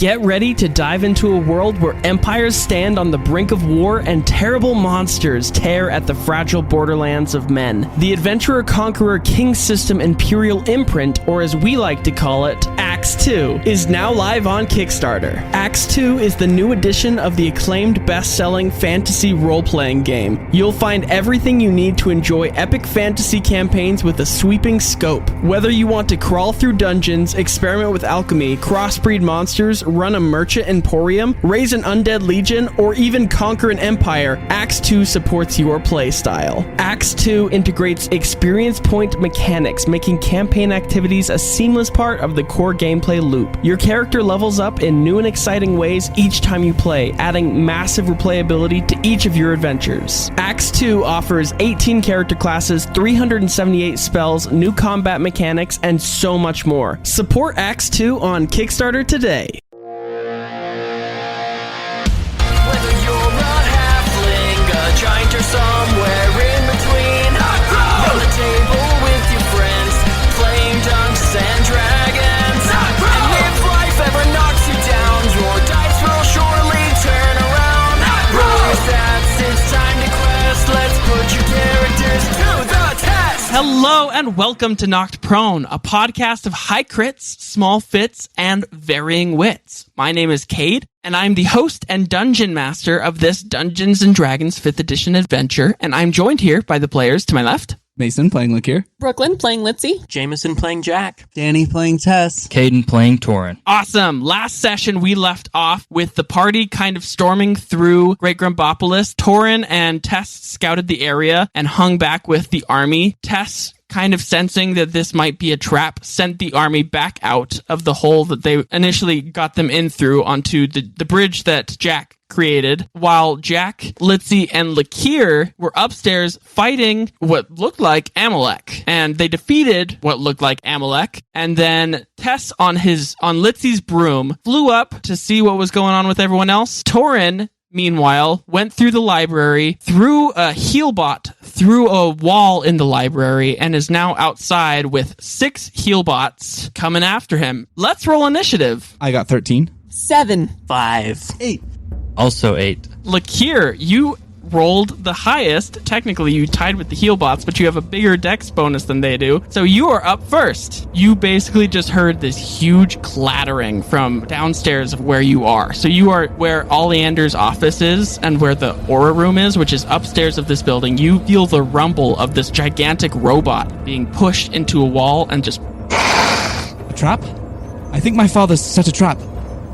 Get ready to dive into a world where empires stand on the brink of war and terrible monsters tear at the fragile borderlands of men. The Adventurer-Conqueror King System Imperial Imprint, or as we like to call it, Acts 2, is now live on Kickstarter. Acts 2 is the new edition of the acclaimed best-selling fantasy role-playing game. You'll find everything you need to enjoy epic fantasy campaigns with a sweeping scope. Whether you want to crawl through dungeons, experiment with alchemy, crossbreed monsters, run a merchant emporium, raise an undead legion, or even conquer an empire, Acts 2 supports your playstyle. Acts 2 integrates experience point mechanics, making campaign activities a seamless part of the core gameplay loop. Your character levels up in new and exciting ways each time you play, adding massive replayability to each of your adventures. Acts 2 offers 18 character classes, 378 spells, new combat mechanics, and so much more. Support Acts 2 on Kickstarter today. Whether you're a halfling, a giant, or somewhere in between, round the table with your friends, playing Dungeons and Dragons. And if life ever knocks you down, your dice will surely turn around. Roll your stats, it's time to quest. Let's put your characters to the test. Hello and welcome to Knocked Prone, a podcast of high crits, small fits, and varying wits. My name is Cade, and I'm the host and dungeon master of this Dungeons & Dragons 5th edition adventure, and I'm joined here by the players to my left. Mason playing Litsea. Brooklyn playing Litsea. Jameson playing Jack. Danny playing Tess. Caden playing Torinn. Awesome. Last session, we left off with the party kind of storming through Great Grumbopolis. Torinn and Tess scouted the area and hung back with the army. Tess, kind of sensing that this might be a trap, sent the army back out of the hole that they initially got them in through onto the bridge that Jack created, while Jack, Litsea, and Lakir were upstairs fighting what looked like Amulek. And they defeated what looked like Amulek, and then Tess on Litsea's broom flew up to see what was going on with everyone else. Torinn, meanwhile, went through the library, threw a healbot through a wall in the library, and is now outside with 6 healbots coming after him. Let's roll initiative. I got 13. 7. 5. 8. Also 8. Lakir, you rolled the highest. Technically, you tied with the healbots, but you have a bigger dex bonus than they do. So you are up first. You basically just heard this huge clattering from downstairs of where you are. So you are where Oleander's office is and where the aura room is, which is upstairs of this building. You feel the rumble of this gigantic robot being pushed into a wall and just... A trap? I think my father set a trap.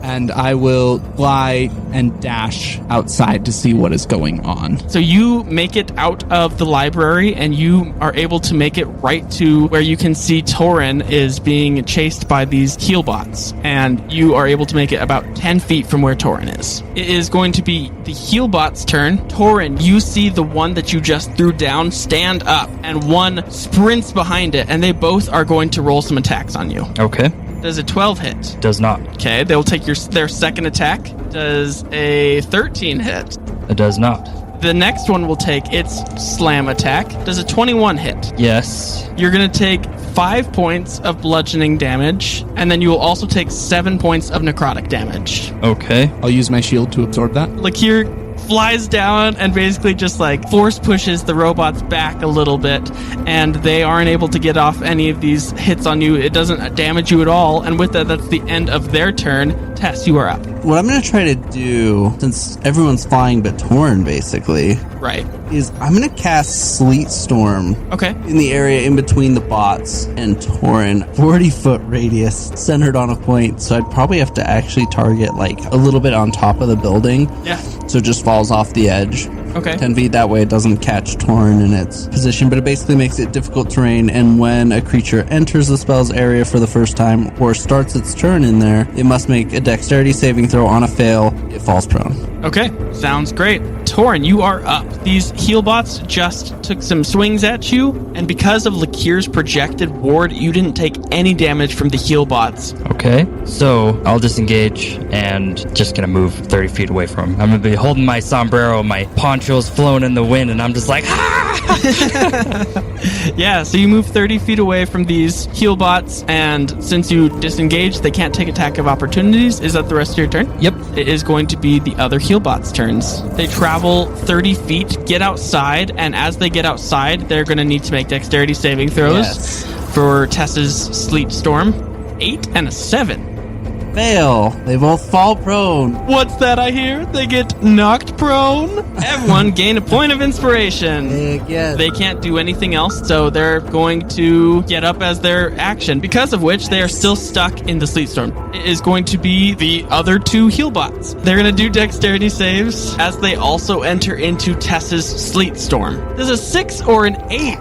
And I will fly and dash outside to see what is going on. So you make it out of the library, and you are able to make it right to where you can see Torinn is being chased by these healbots. And you are able to make it about 10 feet from where Torinn is. It is going to be the healbot's turn. Torinn, you see the one that you just threw down stand up, and one sprints behind it, and they both are going to roll some attacks on you. Okay. Does a 12 hit? Does not. Okay, they will take their second attack. Does a 13 hit? It does not. The next one will take its slam attack. Does a 21 hit? Yes. You're going to take 5 points of bludgeoning damage, and then you will also take 7 points of necrotic damage. Okay. I'll use my shield to absorb that. Lakir flies down and basically just like force pushes the robots back a little bit, and they aren't able to get off any of these hits on you. It doesn't damage you at all, and with that, that's the end of their turn. Tess, you are up. What I'm going to try to do, since everyone's flying but Torinn, basically, Right. is I'm going to cast Sleet Storm Okay. in the area in between the bots and Torinn. 40-foot radius, centered on a point, so I'd probably have to actually target like a little bit on top of the building. Yeah. So it just falls off the edge. Okay. 10 feet, that way it doesn't catch Torinn in its position, but it basically makes it difficult terrain, and when a creature enters the spell's area for the first time or starts its turn in there, it must make a dexterity saving throw. On a fail, it falls prone. Okay, sounds great. Torinn, you are up. These healbots just took some swings at you, and because of Lakir's projected ward, you didn't take any damage from the healbots. Okay. So I'll disengage and just gonna move 30 feet away from him. I'm gonna be holding my sombrero, my poncho poncho's flown in the wind, and I'm just like, Yeah, so you move 30 feet away from these heal bots, and since you disengage, they can't take attack of opportunities. Is that the rest of your turn? Yep. It is going to be the other heal bots' turns. They travel 30 feet, get outside, and as they get outside, they're going to need to make dexterity saving throws for Tess's Sleet Storm. 8 and a 7. Fail. They both fall prone. What's that I hear? They get knocked prone? Everyone gain a point of inspiration. Yes. They can't do anything else, so they're going to get up as their action, because of which they are still stuck in the Sleet Storm. It is going to be the other two heal bots. They're going to do dexterity saves as they also enter into Tess's Sleet Storm. Does a 6 or an 8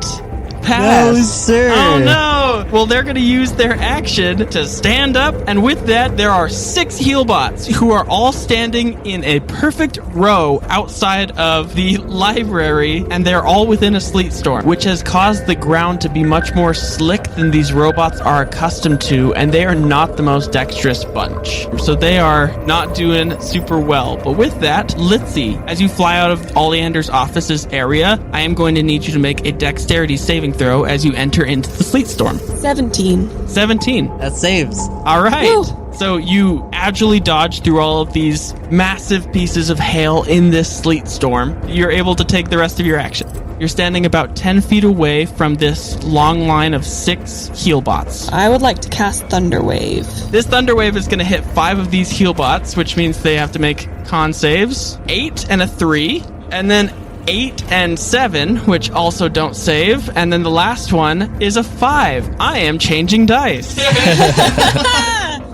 pass? No, sir. Oh no! Well, they're going to use their action to stand up, and with that, there are 6 heal bots who are all standing in a perfect row outside of the library, and they're all within a sleet storm, which has caused the ground to be much more slick than these robots are accustomed to, and they are not the most dexterous bunch. So they are not doing super well. But with that, Litsea, as you fly out of Oleander's office's area, I am going to need you to make a dexterity saving throw as you enter into the sleet storm. 17. 17. That saves. All right. Woo. So you agilely dodge through all of these massive pieces of hail in this sleet storm. You're able to take the rest of your action. You're standing about 10 feet away from this long line of 6 heal bots. I would like to cast Thunder Wave. This Thunder Wave is going to hit 5 of these heal bots, which means they have to make con saves. 8 and a 3, and then 8 and 7, which also don't save, and then the last one is a 5. I am changing dice.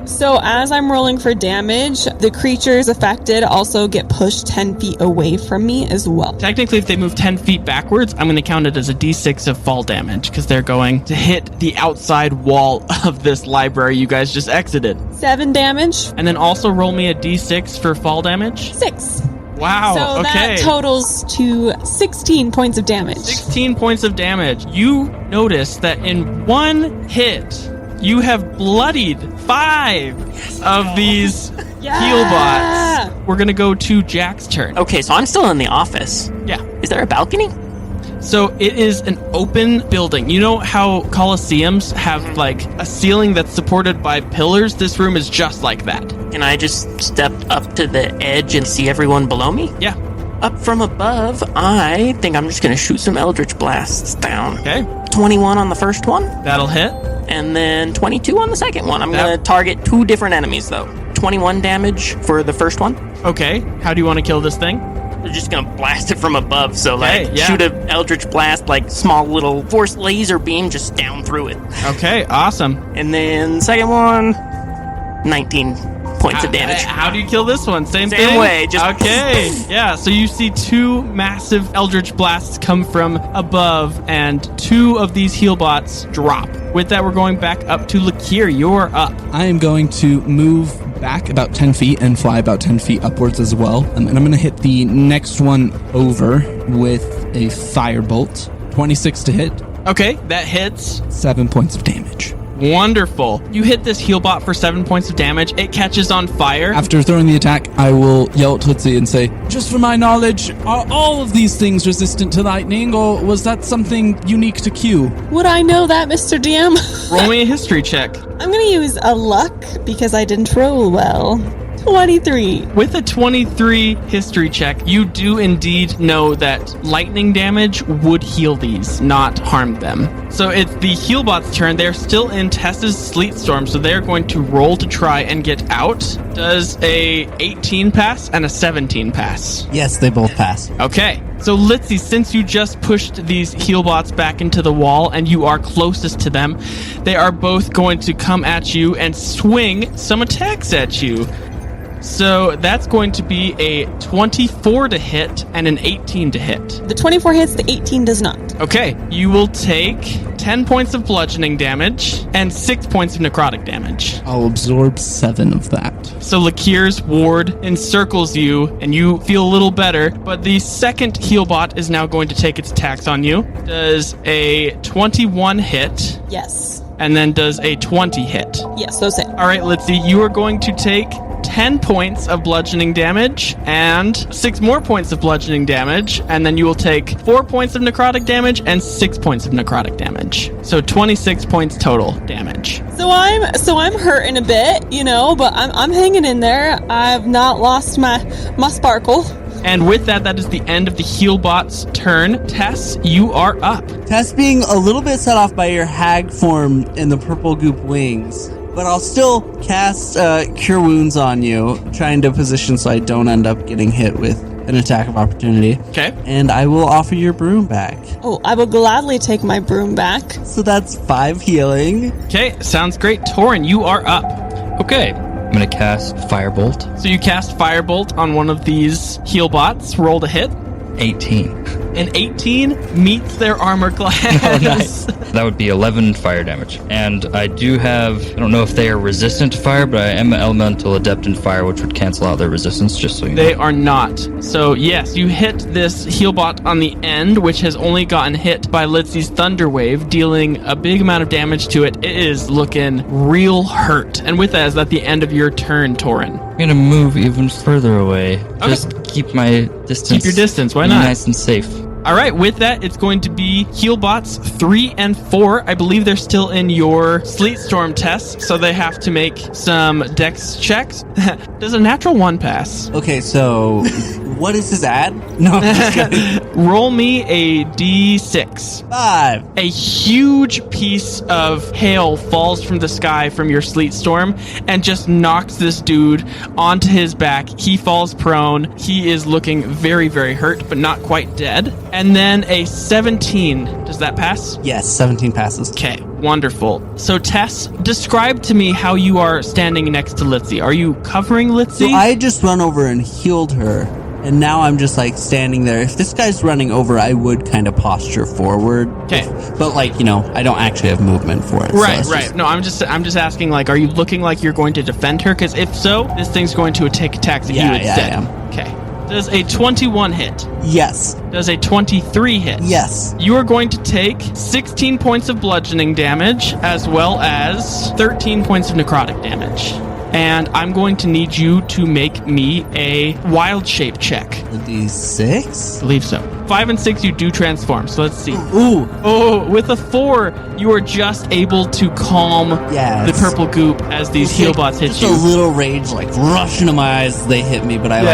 So as I'm rolling for damage, the creatures affected also get pushed 10 feet away from me as well. Technically, if they move 10 feet backwards, I'm going to count it as a d6 of fall damage, because they're going to hit the outside wall of this library you guys just exited. 7 damage. And then also roll me a d6 for fall damage. 6. Wow, So okay. that totals to 16 points of damage. 16 points of damage. You notice that in one hit, you have bloodied 5 of these heal bots. We're going to go to Jack's turn. Okay, so I'm still in the office. Yeah. Is there a balcony? So it is an open building. You know how coliseums have like a ceiling that's supported by pillars? This room is just like that. Can I just step up to the edge and see everyone below me? Yeah. Up from above, I think I'm just going to shoot some Eldritch Blasts down. Okay. 21 on the first one, That'll hit. and then 22 on the second one. I'm going to target 2 different enemies, though. 21 damage for the first one. Okay. How do you want to kill this thing? They're just going to blast it from above, so Okay, yeah. shoot an Eldritch Blast, like small little force laser beam just down through it. Okay. Awesome. And then second one, 19 points of damage. How do you kill this one? Same Same way, just- okay. Yeah. So you see 2 massive Eldritch Blasts come from above, and 2 of these heal bots drop. With that, we're going back up to Lakir. You're up. I am going to move back about 10 feet and fly about 10 feet upwards as well. And I'm going to hit the next one over with a firebolt. 26 to hit, Okay, that hits. 7 points of damage. Wonderful. You hit this heal bot for 7 points of damage. It catches on fire. After throwing the attack, I will yell at Litsea and say, just for my knowledge, are all of these things resistant to lightning, or was that something unique to Q? Would I know that, Mr. DM? Roll me a history check. I'm going to use a luck because I didn't roll well. 23. With a 23 history check, you do indeed know that lightning damage would heal these, not harm them. So it's the Healbot's turn. They're still in Tess's Sleet Storm, so they're going to roll to try and get out. Does a 18 pass and a 17 pass? Yes, they both pass. Okay. So Litsea, since you just pushed these Healbots back into the wall and you are closest to them, they are both going to come at you and swing some attacks at you. So that's going to be a 24 to hit and an 18 to hit. The 24 hits, the 18 does not. Okay, you will take 10 points of bludgeoning damage and 6 points of necrotic damage. I'll absorb 7 of that. So Lakir's ward encircles you and you feel a little better, but the second Healbot is now going to take its attacks on you. Does a 21 hit Yes. and then does a 20 hit. Yes, those hit. All right, Litsea, you are going to take 10 points of bludgeoning damage and 6 more points of bludgeoning damage, and then you will take 4 points of necrotic damage and 6 points of necrotic damage. So 26 points total damage. So I'm hurting a bit, but I'm hanging in there. I've not lost my sparkle. And with that is the end of the Healbot's turn. Tess, you are up. Tess being a little bit set off by your hag form and the purple goop wings, but I'll still cast Cure Wounds on you, trying to position so I don't end up getting hit with an attack of opportunity. Okay. And I will offer your broom back. Oh, I will gladly take my broom back. So that's 5 healing. Okay, sounds great. Torinn, you are up. Okay, I'm gonna cast Firebolt. So you cast Firebolt on one of these Healbots. Roll to hit. 18. An 18 meets their armor class. Oh, nice. That would be 11 fire damage. And I do have, I don't know if they are resistant to fire, but I am an elemental adept in fire, which would cancel out their resistance, just so you know. They are not. So yes, you hit this Healbot on the end, which has only gotten hit by Litsea's Thunder Wave, dealing a big amount of damage to it. It is looking real hurt. And with that, is that the end of your turn, Torinn? I'm gonna move even further away. Okay. Just keep my distance. Keep your distance, why be not? Nice and safe. All right, with that, it's going to be Healbots 3 and 4. I believe they're still in your Sleet Storm test, so they have to make some dex checks. Does a natural 1 pass? Okay, so what is his ad? No, I'm just kidding. Roll me a d6. 5. A huge piece of hail falls from the sky from your sleet storm and just knocks this dude onto his back. He falls prone. He is looking very, very hurt, but not quite dead. And then a 17. Does that pass? Yes, 17 passes. Okay, wonderful. So Tess, describe to me how you are standing next to Litsea. Are you covering Litsea? So I just run over and healed her, and now I'm just like standing there. If this guy's running over, I would kind of posture forward. Okay. But I don't actually have movement for it. Right, so right. just- No, I'm just asking, are you looking like you're going to defend her? Because if so, this thing's going to take attacks at you instead. I am. Okay. Does a 21 hit? Yes. Does a 23 hit? Yes. You are going to take 16 points of bludgeoning damage, as well as 13 points of necrotic damage. And I'm going to need you to make me a wild shape check. A D6? I believe so. 5 and 6, you do transform. So let's see. Ooh. Oh, with a 4, you are just able to calm Yes. the purple goop as these Healbots hit just you. a little rage rush into my eyes as they hit me, but I'm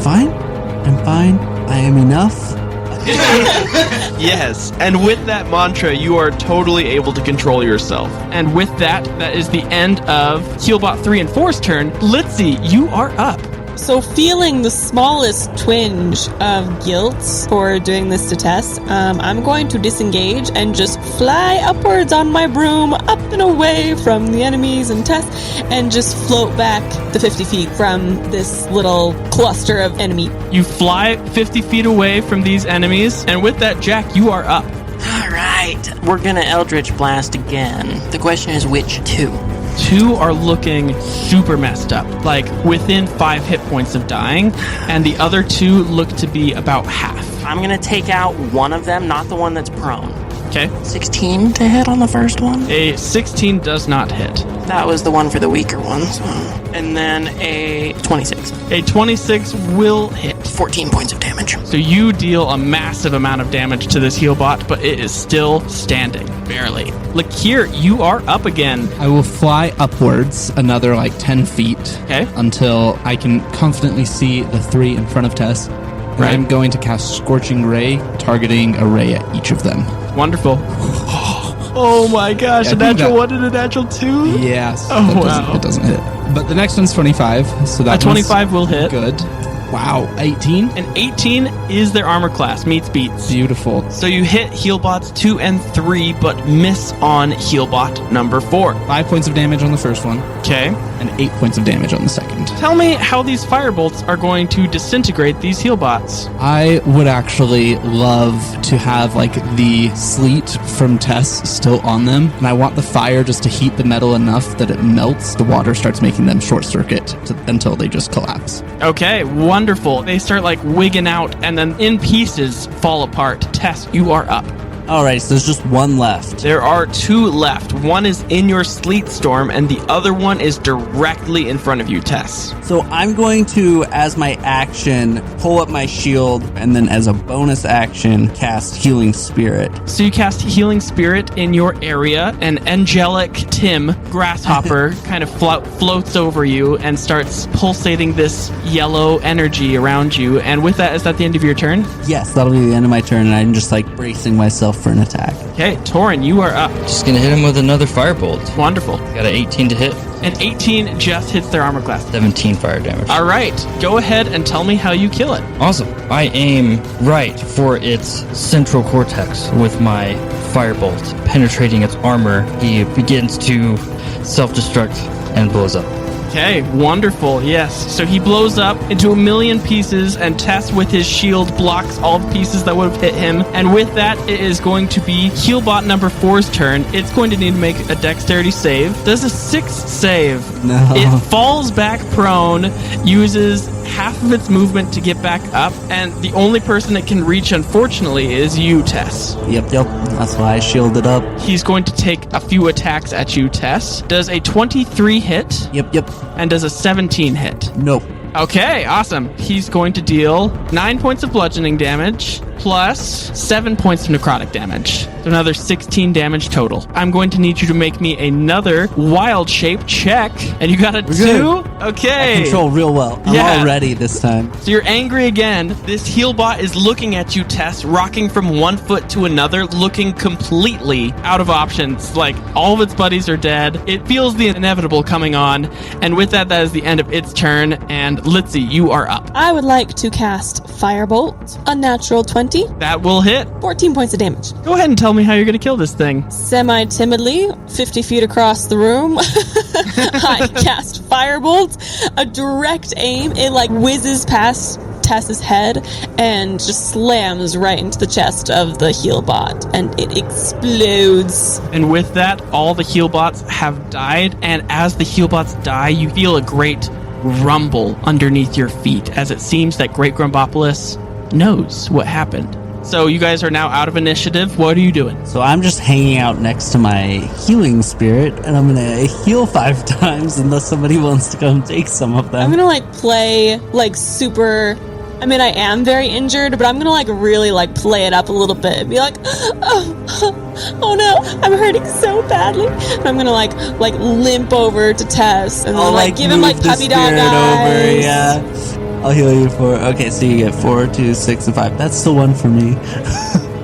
fine. I'm fine. I am enough. Yes, and with that mantra, you are totally able to control yourself. And with that, that is the end of Healbot 3 and 4's turn. Litsea, you are up. So feeling the smallest twinge of guilt for doing this to Tess, I'm going to disengage and just fly upwards on my broom, up and away from the enemies and Tess, and just float back the 50 feet from this little cluster of enemy. You fly 50 feet away from these enemies, and with that, Jack, you are up. All right, we're gonna Eldritch Blast again. The question is which two? 2 are looking super messed up, within 5 hit points of dying, and the other 2 look to be about half. I'm gonna take out one of them, not the one that's prone. Okay? 16 to hit on the first one. A 16 does not hit. That was the one for the weaker ones. And then a 26. A 26 will hit. 14 points of damage. So you deal a massive amount of damage to this Healbot, but it is still standing, barely. Lakir, you are up again. I will fly upwards another 10 feet. Okay. Until I can confidently see the 3 in front of Tess. And Right. I'm going to cast Scorching Ray, targeting a ray at each of them. Wonderful. Oh my gosh, Yeah, a do natural that. 1 and a natural 2? Yes. Oh, that wow. It doesn't hit. But the next one's 25, so A that 25 will hit. good. Wow, 18? An 18 is their armor class, meets beats. Beautiful. So you hit Healbots 2 and 3, but miss on Healbot number 4. 5 points of damage on the first one, Okay. and 8 points of damage on the second. Tell me how these firebolts are going to disintegrate these Healbots. I would actually love to have the sleet from Tess still on them, and I want the fire just to heat the metal enough that it melts. The water starts making them short circuit until they just collapse. Okay, wonderful. They start wigging out and then in pieces fall apart. Tess, you are up. All right, so there's just one left. There are 2 left. One is in your sleet storm, and the other one is directly in front of you, Tess. So I'm going to, as my action, pull up my shield, and then as a bonus action, cast Healing Spirit. So you cast Healing Spirit in your area, and angelic Tim, Grasshopper, kind of floats over you and starts pulsating this yellow energy around you. And with that, is that the end of your turn? Yes, that'll be the end of my turn, and I'm just like bracing myself for an attack. Okay, Torinn, you are up. Just gonna hit him with another firebolt. Wonderful. Got an 18 to hit, An 18 just hits their armor class. 17 fire damage. All right, go ahead and tell me how you kill it. Awesome. I aim right for its central cortex with my firebolt. Penetrating its armor, he begins to self-destruct and blows up. Okay, wonderful. Yes. So he blows up into a million pieces, and Tess with his shield blocks all the pieces that would have hit him. And with that, it is going to be Healbot number 4's turn. It's going to need to make a dexterity save. Does a 6 save. No. It falls back prone, uses half of its movement to get back up, and the only person it can reach, unfortunately, is you, Tess. Yep. That's why I shielded up. He's going to take a few attacks at you, Tess. Does a 23 hit? Yep. And does a 17 hit? Nope. Okay, awesome. He's going to deal 9 points of bludgeoning damage plus 7 points of necrotic damage. So another 16 damage total. I'm going to need you to make me another wild shape check. And you got a 2? good. Okay. I control real well. I'm Yeah. all ready this time. So you're angry again. This Healbot is looking at you, Tess, rocking from one foot to another, looking completely out of options. Like, all of its buddies are dead. It feels the inevitable coming on. And with that, that is the end of its turn. And Litsea, you are up. I would like to cast Firebolt, a natural 20, That will hit. 14 points of damage. Go ahead and tell me how you're going to kill this thing. Semi-timidly, 50 feet across the room, I cast Firebolt, a direct aim. It like whizzes past Tess's head and just slams right into the chest of the Healbot, and it explodes. And with that, all the Healbots have died. And as the Healbots die, you feel a great rumble underneath your feet, as it seems that Great Grumbopolis knows what happened. So you guys are now out of initiative. What are you doing? So I'm just hanging out next to my healing spirit, and I'm gonna heal 5 times unless somebody wants to come take some of them. I'm gonna like play like super. I mean, I am very injured, but I'm gonna like really like play it up a little bit and be like, oh no, I'm hurting so badly. And I'm gonna like limp over to Tess and then like give him like move the puppy dog spirit eyes. over, yeah. I'll heal you 4. Okay, so you get 4, 2, 6, and 5. That's still 1 for me.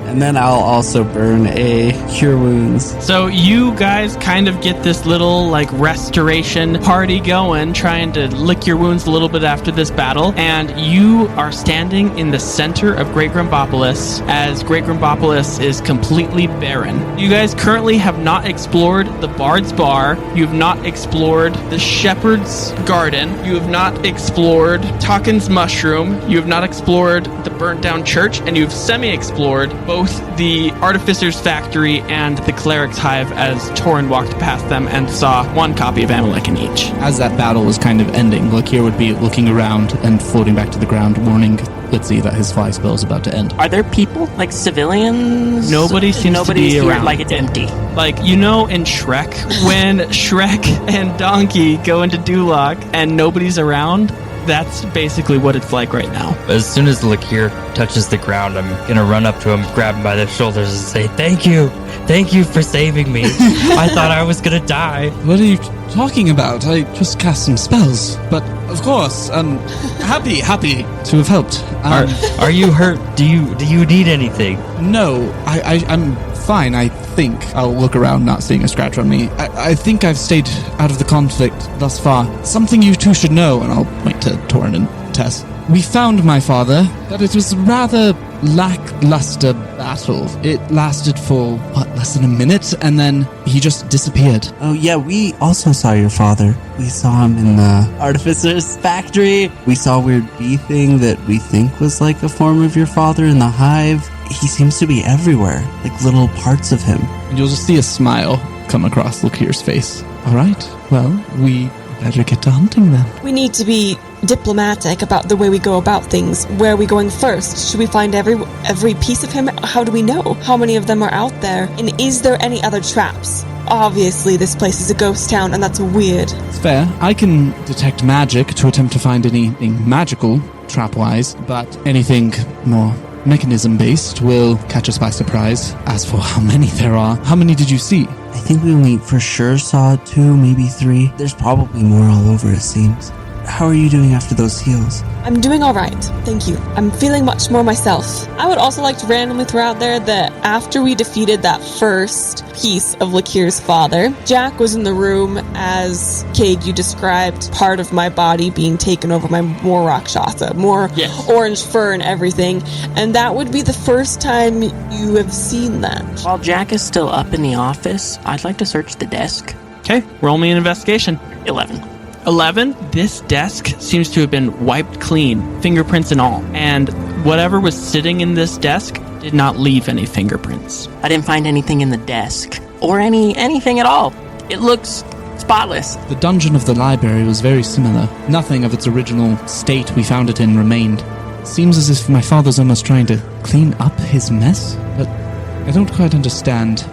And then I'll also burn a Cure Wounds. So you guys kind of get this little like restoration party going, trying to lick your wounds a little bit after this battle, and you are standing in the center of Great Grumbopolis as Great Grumbopolis is completely barren. You guys currently have not explored the Bard's Bar, you have not explored the Shepherd's Garden, you have not explored Talkin's Mushroom, you have not explored the burnt down church, and you've semi-explored both the Artificer's Factory and the Cleric's Hive as Torinn walked past them and saw 1 copy of Amulek in each. As that battle was kind of ending, Lakir would be looking around and floating back to the ground, warning Litsea that his fly spell is about to end. Are there people, like civilians? Nobody seems to be here, around. like it's empty. Like, you know in Shrek, when Shrek and Donkey go into Duloc and nobody's around? That's basically what it's like right now. As soon as Lakir touches the ground, I'm gonna run up to him, grab him by the shoulders, and say, "Thank you for saving me. I thought I was gonna die." What are you talking about? I just cast some spells. But, of course, happy to have helped. Are you hurt? Do you need anything? No, I'm fine, I think. I'll look around, not seeing a scratch on me. I think I've stayed out of the conflict thus far. Something you two should know, and I'll point to Torinn and Tess. We found my father, but it was a rather lackluster battle. It lasted for, less than a minute, and then he just disappeared. Oh yeah, we also saw your father. We saw him in the Artificer's Factory. We saw a weird bee thing that we think was like a form of your father in the hive. He seems to be everywhere, like little parts of him. And you'll just see a smile come across Lakir's face. All right, well, we Better get to hunting then. We need to be diplomatic about the way we go about things. Where are we going first? Should we find every piece of him? How do we know? How many of them are out there? And is there any other traps? Obviously, this place is a ghost town, and that's weird. It's fair. I can detect magic to attempt to find anything magical, trap-wise, but anything more mechanism-based will catch us by surprise. As for how many there are, how many did you see? I think we for sure saw 2, maybe 3. There's probably more all over, it seems. How are you doing after those heals? I'm doing all right, thank you. I'm feeling much more myself. I would also like to randomly throw out there that after we defeated that first piece of Lakir's father, Jack was in the room as, Cade, you described part of my body being taken over by more Rakshasa, more orange fur and everything, and that would be the first time you have seen that. While Jack is still up in the office, I'd like to search the desk. Okay, roll me an investigation. 11. 11, this desk seems to have been wiped clean, fingerprints and all. And whatever was sitting in this desk did not leave any fingerprints. I didn't find anything in the desk. Or anything at all. It looks spotless. The dungeon of the library was very similar. Nothing of its original state we found it in remained. Seems as if my father's almost trying to clean up his mess, but I don't quite understand.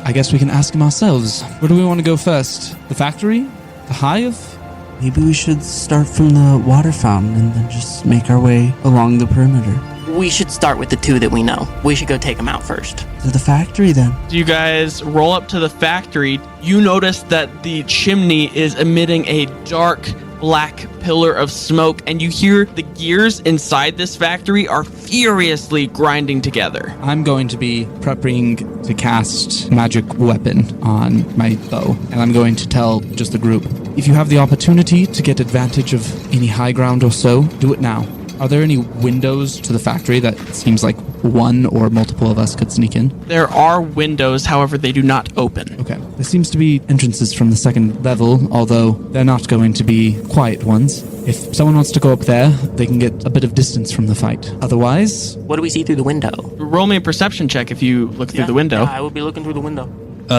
I guess we can ask him ourselves. Where do we want to go first? The factory? The hive? Maybe we should start from the water fountain and then just make our way along the perimeter. We should start with the 2 that we know. We should go take them out first. To the factory, then. You guys roll up to the factory. You notice that the chimney is emitting a dark black pillar of smoke, and you hear the gears inside this factory are furiously grinding together. I'm going to be prepping to cast magic weapon on my bow, and I'm going to tell just the group, if you have the opportunity to get advantage of any high ground or so, do it now. Are there any windows to the factory that seems like one or multiple of us could sneak in? There are windows, however, they do not open. Okay. There seems to be entrances from the second level, although they're not going to be quiet ones. If someone wants to go up there, they can get a bit of distance from the fight. Otherwise... What do we see through the window? Roll me a perception check if you look through the window. Yeah, I will be looking through the window.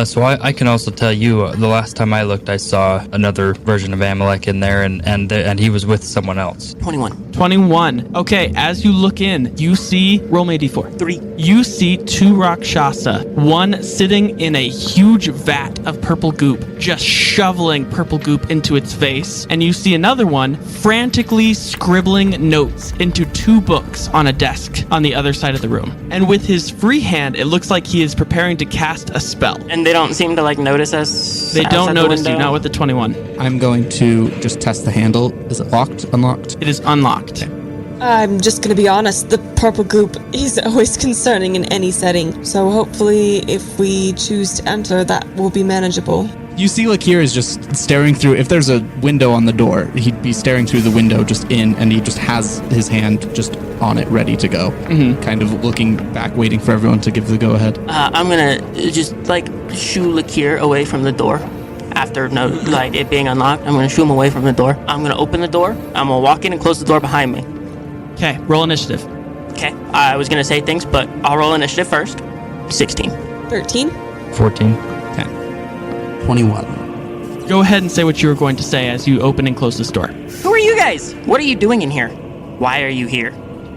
So I can also tell you, the last time I looked, I saw another version of Amulek in there, and he was with someone else. 21. 21. Okay, as you look in, you see... Roll me a d4. 3. You see 2 Rakshasa. One sitting in a huge vat of purple goop, just shoveling purple goop into its face. And you see another one frantically scribbling notes into 2 books on a desk on the other side of the room. And with his free hand, it looks like he is preparing to cast a spell. And they don't seem to, notice us? They don't outside notice the you, window? not with the 21. I'm going to just test the handle. Is it locked? Unlocked? It is unlocked. I'm just gonna be honest, the purple goop is always concerning in any setting, so hopefully if we choose to enter, that will be manageable. You see Lakir is just staring through. If there's a window on the door, he'd be staring through the window just in, and he just has his hand just on it, ready to go. Mm-hmm. Kind of looking back, waiting for everyone to give the go-ahead. I'm gonna just, shoo Lakir away from the door. After, it being unlocked, I'm gonna shoo him away from the door. I'm gonna open the door. I'm gonna walk in and close the door behind me. Okay, roll initiative. Okay, I was gonna say things, but I'll roll initiative first. 16. 13? 14. 21. Go ahead and say what you were going to say as you open and close this door. Who are you guys? What are you doing in here? Why are you here?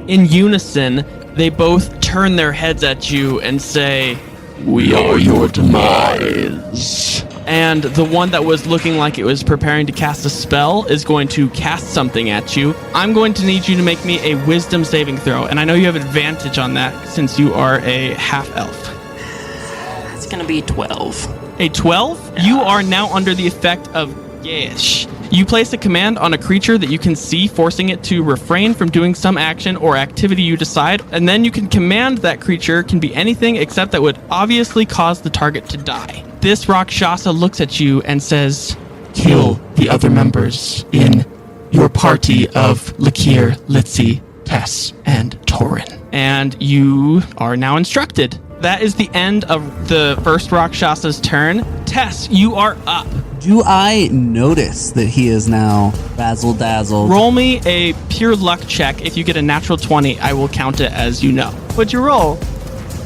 In unison, they both turn their heads at you and say, "We are your demise." And the one that was looking like it was preparing to cast a spell is going to cast something at you. I'm going to need you to make me a wisdom saving throw. And I know you have advantage on that since you are a half-elf. That's gonna be 12. A 12? You are now under the effect of Yesh. You place a command on a creature that you can see, forcing it to refrain from doing some action or activity you decide, and then you can command that creature can be anything except that would obviously cause the target to die. This Rakshasa looks at you and says, "Kill the other members in your party of Lakir, Litsea, Tess, and Torinn." And you are now instructed. That is the end of the first Rakshasa's turn. Tess, you are up. Do I notice that he is now razzle-dazzled? Roll me a pure luck check. If you get a natural 20, I will count it as you know. What'd you roll?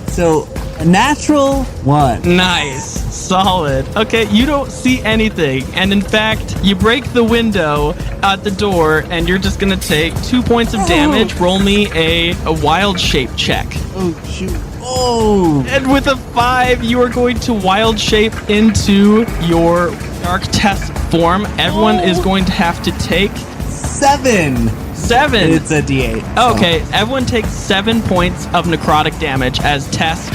So, A natural 1. Nice. Solid. Okay, you don't see anything. And in fact, you break the window at the door, and you're just going to take 2 points of damage. Roll me a wild shape check. Oh, shoot. Oh. And with a 5, you are going to wild shape into your Dark Test form. Everyone is going to have to take 7. 7. It's a D8. So. Okay, everyone takes 7 points of necrotic damage as Tess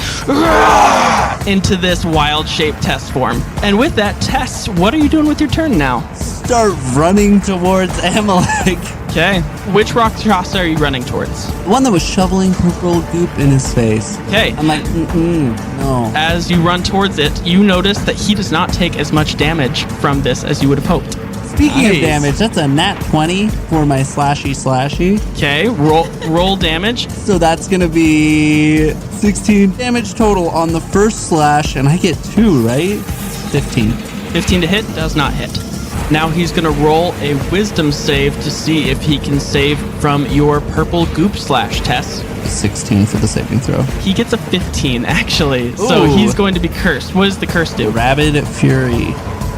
into this wild shape Tess form. And with that, Tess, what are you doing with your turn now? Start running towards Amulek. Okay, which Rakshasa are you running towards? The one that was shoveling purple goop in his face. Okay. I'm like, no. As you run towards it, you notice that he does not take as much damage from this as you would have hoped. Speaking of Nice. damage, that's a nat 20 for my slashy. Okay, roll damage. So that's going to be 16 damage total on the first slash, and I get 2, right? 15. 15 to hit, does not hit. Now he's going to roll a wisdom save to see if he can save from your purple goop slash, Tess. 16 for the saving throw. He gets a 15, actually. So Ooh. he's going to be cursed. What does the curse do? Rabid Fury.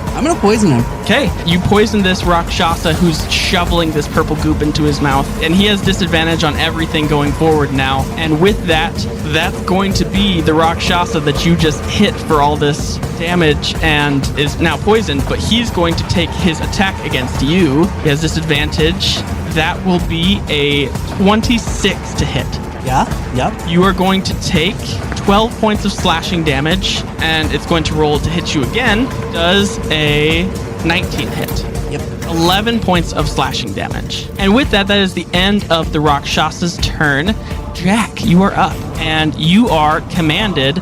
I'm going to poison him. Okay, you poison this Rakshasa who's shoveling this purple goop into his mouth, and he has disadvantage on everything going forward now. And with that, that's going to be the Rakshasa that you just hit for all this damage and is now poisoned, but he's going to take his attack against you. He has disadvantage. That will be a 26 to hit. Yeah? Yep. You are going to take 12 points of slashing damage, and it's going to roll to hit you again. Does a 19 hit. Yep. 11 points of slashing damage. And with that, that is the end of the Rakshasa's turn. Jack, you are up, and you are commanded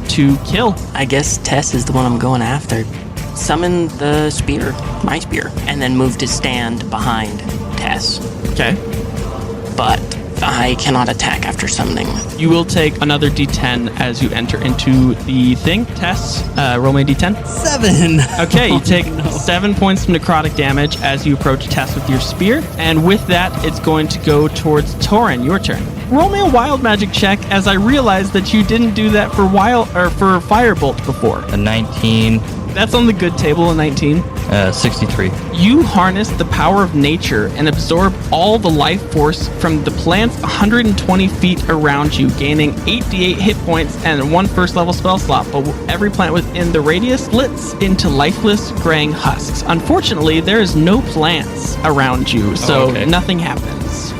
to kill. I guess Tess is the one I'm going after. Summon the spear, my spear, and then move to stand behind Tess. Okay. But I cannot attack after summoning. You will take another d10 as you enter into the thing. Tess, roll me a d10. 7. Okay, you take Oh, no. 7 points of necrotic damage as you approach Tess with your spear. And with that, it's going to go towards Torinn, your turn. Roll me a wild magic check as I realize that you didn't do that for for firebolt before. A 19, That's on the good table, a 19. 63. You harness the power of nature and absorb all the life force from the plants 120 feet around you, gaining 8d8 hit points and 1 first level spell slot. But every plant within the radius splits into lifeless graying husks. Unfortunately, there is no plants around you, so okay. nothing happens.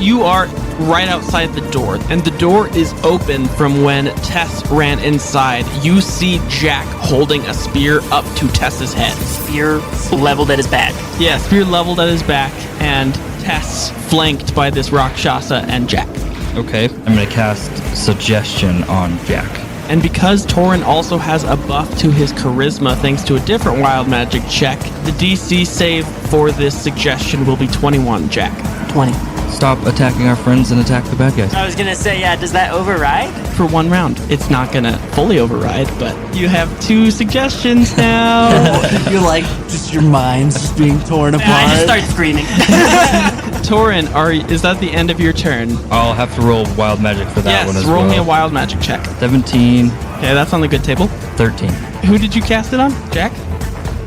You are right outside the door, and the door is open from when Tess ran inside. You see Jack holding a spear up to Tess's head. Spear leveled at his back. Yeah, spear leveled at his back, and Tess flanked by this Rakshasa and Jack. Okay, I'm going to cast Suggestion on Jack. And because Torinn also has a buff to his charisma thanks to a different wild magic check, the DC save for this suggestion will be 21, Jack. 20. Stop attacking our friends and attack the bad guys. I was gonna say, yeah, does that override? For 1 round. It's not gonna fully override, but you have 2 suggestions now. You're like, just your mind's just being torn apart. I just start screaming. Torinn, is that the end of your turn? I'll have to roll wild magic for that one Yes, as roll well. me a wild magic check. 17, Okay, that's on the good table. 13. Who did you cast it on? Jack?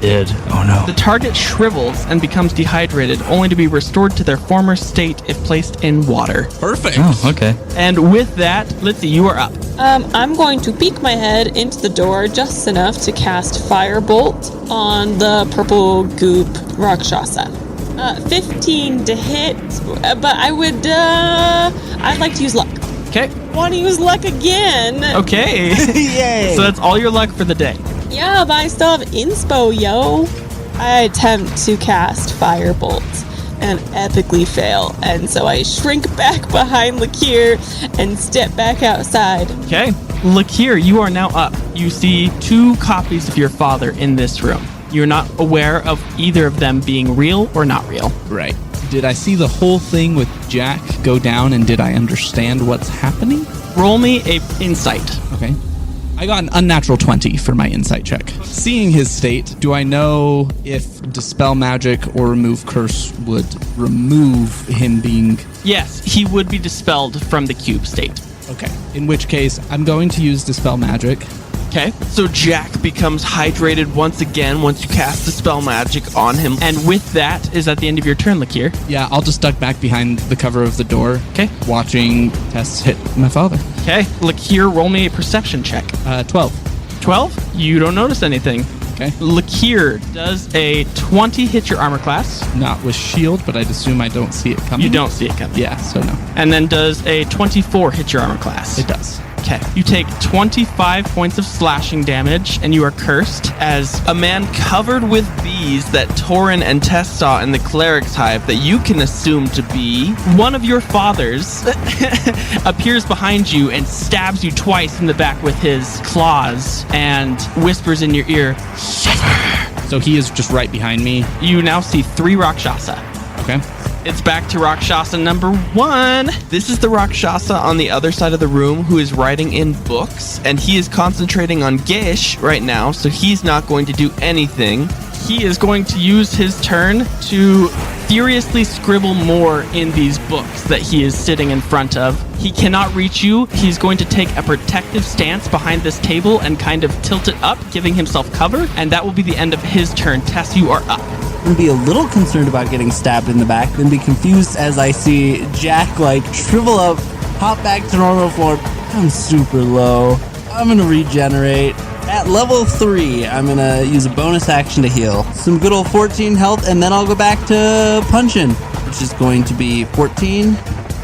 Oh no. The target shrivels and becomes dehydrated, only to be restored to their former state if placed in water. Perfect. Oh, okay. And with that, Litsea, you are up. I'm going to peek my head into the door just enough to cast Firebolt on the purple goop Rakshasa. 15 to hit, but I'd like to use luck. Okay. Want to use luck again? Okay. Yay! So that's all your luck for the day. Yeah, but I still have inspo, yo. I attempt to cast Firebolt and epically fail, and so I shrink back behind Lakir and step back outside. Okay. Look here, you are now up. You see 2 copies of your father in this room. You're not aware of either of them being real or not real. Right. Did I see the whole thing with Jack go down, and did I understand what's happening? Roll me a insight. Okay. I got an unnatural 20 for my insight check. Seeing his state, do I know if Dispel Magic or Remove Curse would remove him being... Yes, he would be dispelled from the cube state. Okay. In which case, I'm going to use Dispel Magic. Okay, so Jack becomes hydrated once again once you cast Dispel Magic on him. And with that is at the end of your turn, Lakir. Yeah, I'll just duck back behind the cover of the door. Okay. Watching Tess hit my father. Okay, Lakir, roll me a perception check. 12. 12? You don't notice anything. Okay. Lakir, does a 20 hit your armor class? Not with shield, but I'd assume I don't see it coming. You don't see it coming. Yeah, so no. And then does a 24 hit your armor class? It does. Okay. You take 25 points of slashing damage, and you are cursed as a man covered with bees that Torinn and Tess saw in the cleric's hive that you can assume to be one of your fathers appears behind you and stabs you twice in the back with his claws and whispers in your ear, "Shiver." So he is just right behind me. You now see 3 Rakshasa. Okay. It's back to Rakshasa number 1. This is the Rakshasa on the other side of the room who is writing in books, and he is concentrating on Gish right now, so he's not going to do anything. He is going to use his turn to furiously scribble more in these books that he is sitting in front of. He cannot reach you. He's going to take a protective stance behind this table and kind of tilt it up, giving himself cover, and that will be the end of his turn. Tess, you are up. And be a little concerned about getting stabbed in the back, then be confused as I see Jack like shrivel up, hop back to normal form. I'm super low. I'm gonna regenerate. At level 3, I'm gonna use a bonus action to heal. Some good old 14 health, and then I'll go back to punching, which is going to be 14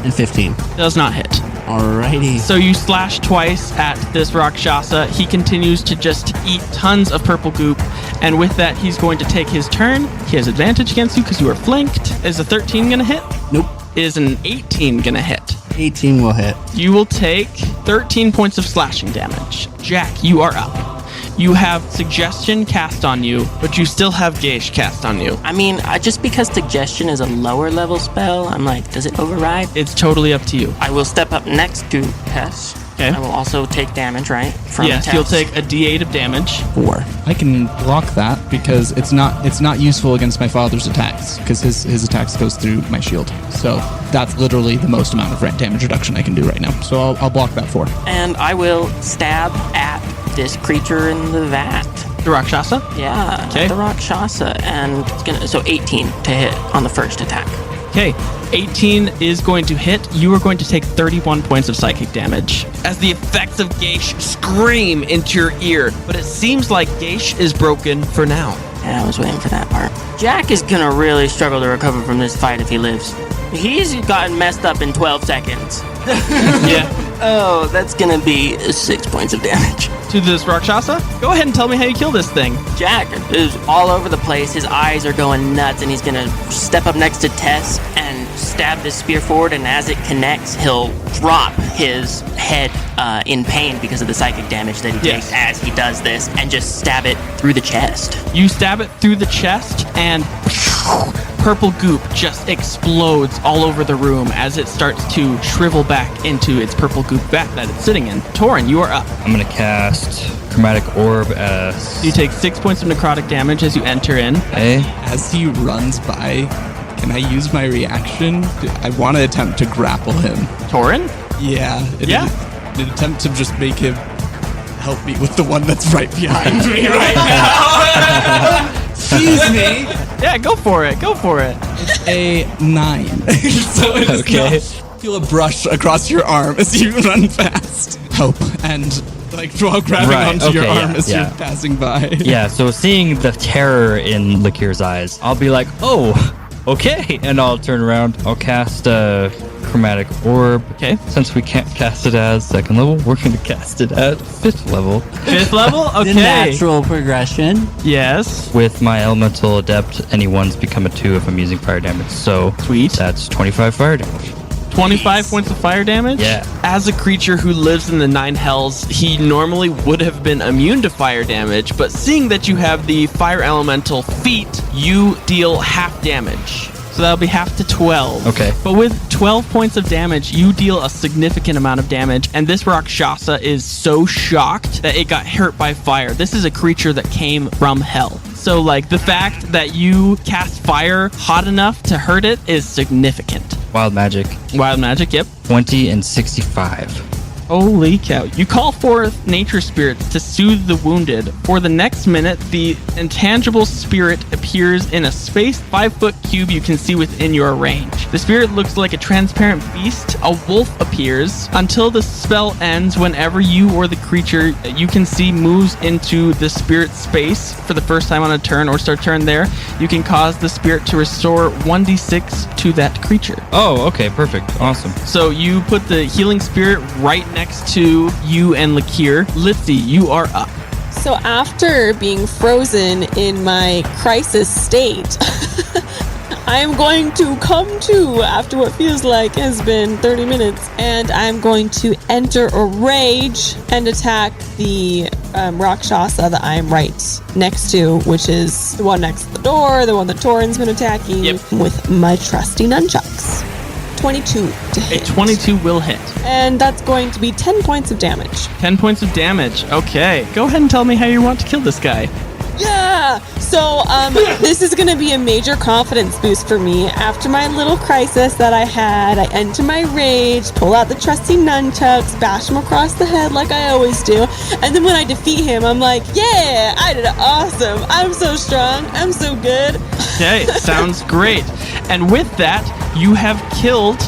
and 15. Does not hit. Alrighty. So you slash twice at this Rakshasa. He continues to just eat tons of purple goop. And with that, he's going to take his turn. He has advantage against you because you are flanked. Is a 13 going to hit? Nope. Is an 18 going to hit? 18 will hit. You will take 13 points of slashing damage. Jack, you are up. You have Suggestion cast on you, but you still have Geish cast on you. I mean, just because Suggestion is a lower level spell, I'm like, does it override? It's totally up to you. I will step up next to Tess. Okay. I will also take damage, right? From Yes, Tess. you'll take a D8 of damage. 4. I can block that because it's not useful against my father's attacks because his attacks goes through my shield. So that's literally the most amount of damage reduction I can do right now. So I'll block that 4. And I will stab at this creature in the vat. The Rakshasa? Yeah, Okay. the Rakshasa. And it's gonna 18 to hit on the first attack. Okay, 18 is going to hit. You are going to take 31 points of psychic damage as the effects of Geish scream into your ear. But it seems like Geish is broken for now. Yeah, I was waiting for that part. Jack is gonna really struggle to recover from this fight if he lives. He's gotten messed up in 12 seconds. Yeah. Oh, that's gonna be 6 points of damage. To this Rakshasa? Go ahead and tell me how you kill this thing. Jack is all over the place. His eyes are going nuts, and he's gonna step up next to Tess and stab this spear forward. And as it connects, he'll drop his head in pain because of the psychic damage that he takes as he does this, and just stab it through the chest. You stab it through the chest, and purple goop just explodes all over the room as it starts to shrivel back into its purple goop vat that it's sitting in. Torinn, you are up. I'm gonna cast Chromatic Orb as. You take 6 points of necrotic damage as you enter in. Okay. As he runs by, can I use my reaction? I want to attempt to grapple him. Torinn? Yeah. An attempt to just make him help me with the one that's right behind me right now. Excuse me. Yeah, go for it. Go for it. It's a 9. So it is Okay. not. Feel a brush across your arm as you run fast. Help. And like while grabbing Right, onto your okay, arm yeah, as yeah. you're passing by. Yeah, so seeing the terror in Lakir's eyes, I'll be like, oh, okay. And I'll turn around. I'll cast a Chromatic Orb. Okay. Since we can't cast it as 2nd level, we're going to cast it at 5th level. 5th level? Okay. The natural progression. Yes. With my Elemental Adept, any ones become a 2 if I'm using fire damage. So Sweet. that's 25 fire damage. 25 points of fire damage? Yeah. As a creature who lives in the 9 hells, he normally would have been immune to fire damage, but seeing that you have the fire elemental feat, you deal half damage. So that'll be half to 12. Okay. But with 12 points of damage, you deal a significant amount of damage, and this Rakshasa is so shocked that it got hurt by fire. This is a creature that came from hell. So, like, the fact that you cast fire hot enough to hurt it is significant. Wild magic. Wild magic, yep. 20 and 65. Holy cow. You call forth nature spirits to soothe the wounded. For the next minute, the intangible spirit appears in a spaced 5-foot cube you can see within your range. The spirit looks like a transparent beast. A wolf appears until the spell ends. Whenever you or the creature you can see moves into the spirit space for the first time on a turn or start turn there, you can cause the spirit to restore 1d6 to that creature. Oh, okay, perfect. Awesome. So you put the healing spirit right next to you and Lakir. Litsea, you are up. So after being frozen in my crisis state, I am going to come to after what feels like has been 30 minutes, and I'm going to enter a rage and attack the Rakshasa that I'm right next to, which is the one next to the door, the one that Torinn's been attacking, with my trusty nunchucks. 22 to hit. A 22 will hit. And that's going to be 10 points of damage. 10 points of damage. Okay. Go ahead and tell me how you want to kill this guy. Yeah! So, this is gonna be a major confidence boost for me. After my little crisis that I had, I enter my rage, pull out the trusty nunchucks, bash him across the head like I always do, and then when I defeat him, I'm like, yeah, I did awesome. I'm so strong. I'm so good. Okay, sounds great. And with that, you have killed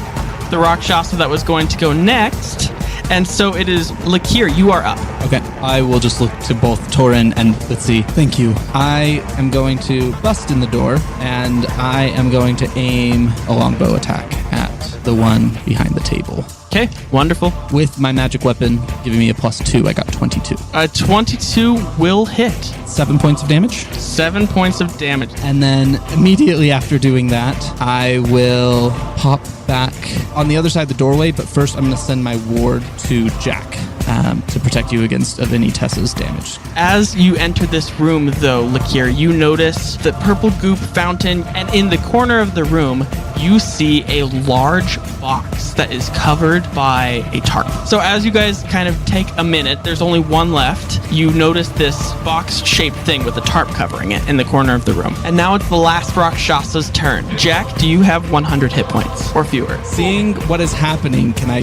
the Rakshasa that was going to go next. And so it is Lakir, you are up. Okay, I will just look to both Torinn and Litsea. Thank you. I am going to bust in the door, and I am going to aim a longbow attack at the one behind the table. Okay, wonderful. With my magic weapon giving me a +2, I got 22. 22 will hit. 7 points of damage. 7 points of damage. And then immediately after doing that, I will pop back on the other side of the doorway, but first I'm going to send my ward to Jack to protect you against of any Tess's damage. As you enter this room, though, Lakir, you notice the purple goop fountain, and in the corner of the room, you see a large box that is covered by a tarp. So as you guys kind of take a minute, there's only one left, you notice this box-shaped thing with a tarp covering it in the corner of the room. And now it's the last Rakshasa's turn. Jack, do you have 100 hit points or fewer? Seeing what is happening, can I...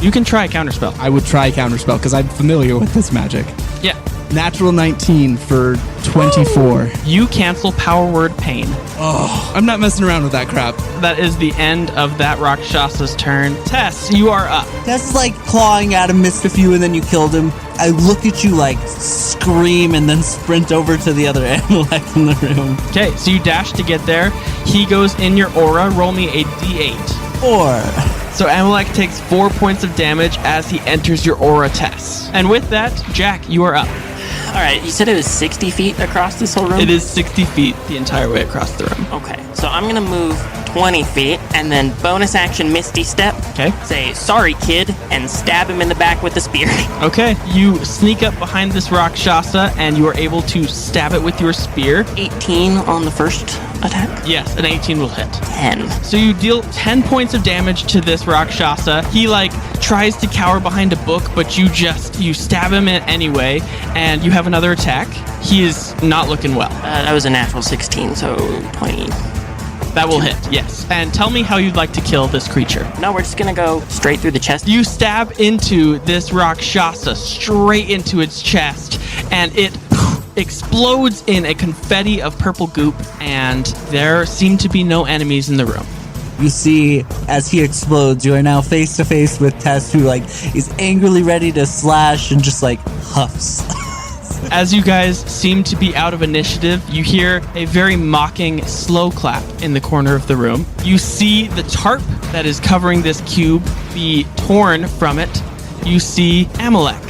You can try Counterspell. I would try Counterspell because I'm familiar with this magic. Yeah. Natural 19 for 24. You cancel Power Word Pain. Oh, I'm not messing around with that crap. That is the end of that Rakshasa's turn. Tess, you are up. Tess is like clawing at him, missed a few, and then you killed him. I look at you like scream and then sprint over to the other Amulek in the room. Okay, so you dash to get there. He goes in your aura. Roll me a d8. 4. So Amulek takes 4 points of damage as he enters your aura, Tess. And with that, Jack, you are up. All right, you said it was 60 feet across this whole room? It is 60 feet the entire way across the room. Okay, so I'm going to move 20 feet and then bonus action Misty Step. Okay. Say, sorry, kid, and stab him in the back with the spear. Okay, you sneak up behind this Rakshasa and you are able to stab it with your spear. 18 on the first attack? Yes, an 18 will hit. 10. So you deal 10 points of damage to this Rakshasa. He tries to cower behind a book, but you stab him anyway, and you have another attack. He is not looking well. That was a natural 16, so 20. That will hit, yes. And tell me how you'd like to kill this creature. No, we're just gonna go straight through the chest. You stab into this Rakshasa, straight into its chest, and it explodes in a confetti of purple goop, and there seem to be no enemies in the room. You see, as he explodes, you are now face to face with Tess, who is angrily ready to slash and just huffs. As you guys seem to be out of initiative, you hear a very mocking slow clap in the corner of the room. You see the tarp that is covering this cube be torn from it. You see Amulek,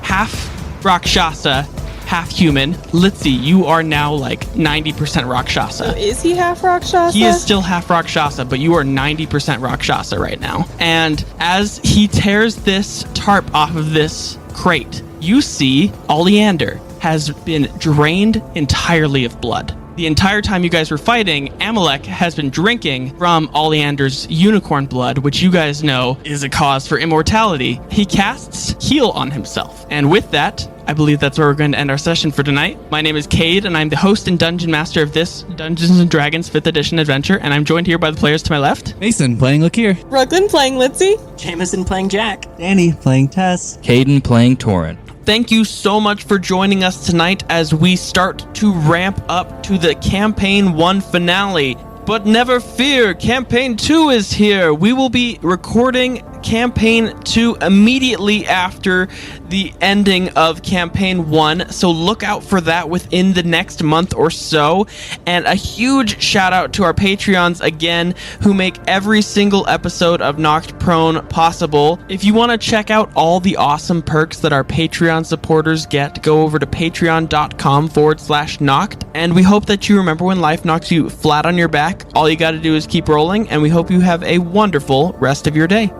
half Rakshasa, half human. Litsea, you are now 90% Rakshasa. So is he half Rakshasa? He is still half Rakshasa, but you are 90% Rakshasa right now. And as he tears this tarp off of this crate, you see Oleander has been drained entirely of blood. The entire time you guys were fighting, Amulek has been drinking from Oleander's unicorn blood, which you guys know is a cause for immortality. He casts Heal on himself. And with that, I believe that's where we're going to end our session for tonight. My name is Cade, and I'm the host and dungeon master of this Dungeons & Dragons 5th edition adventure, and I'm joined here by the players to my left. Mason playing Lakir. Brooklyn playing Litsea. Jameson playing Jack. Danny playing Tess. Caden playing Torinn. Thank you so much for joining us tonight as we start to ramp up to the Campaign 1 finale. But never fear, Campaign 2 is here. We will be recording Campaign 2 immediately after the ending of Campaign 1, so look out for that within the next month or so. And a huge shout out to our Patreons again, who make every single episode of Knocked Prone possible. If you want to check out all the awesome perks that our Patreon supporters get, go over to patreon.com/knocked. And we hope that you remember when life knocks you flat on your back, all you got to do is keep rolling, and we hope you have a wonderful rest of your day.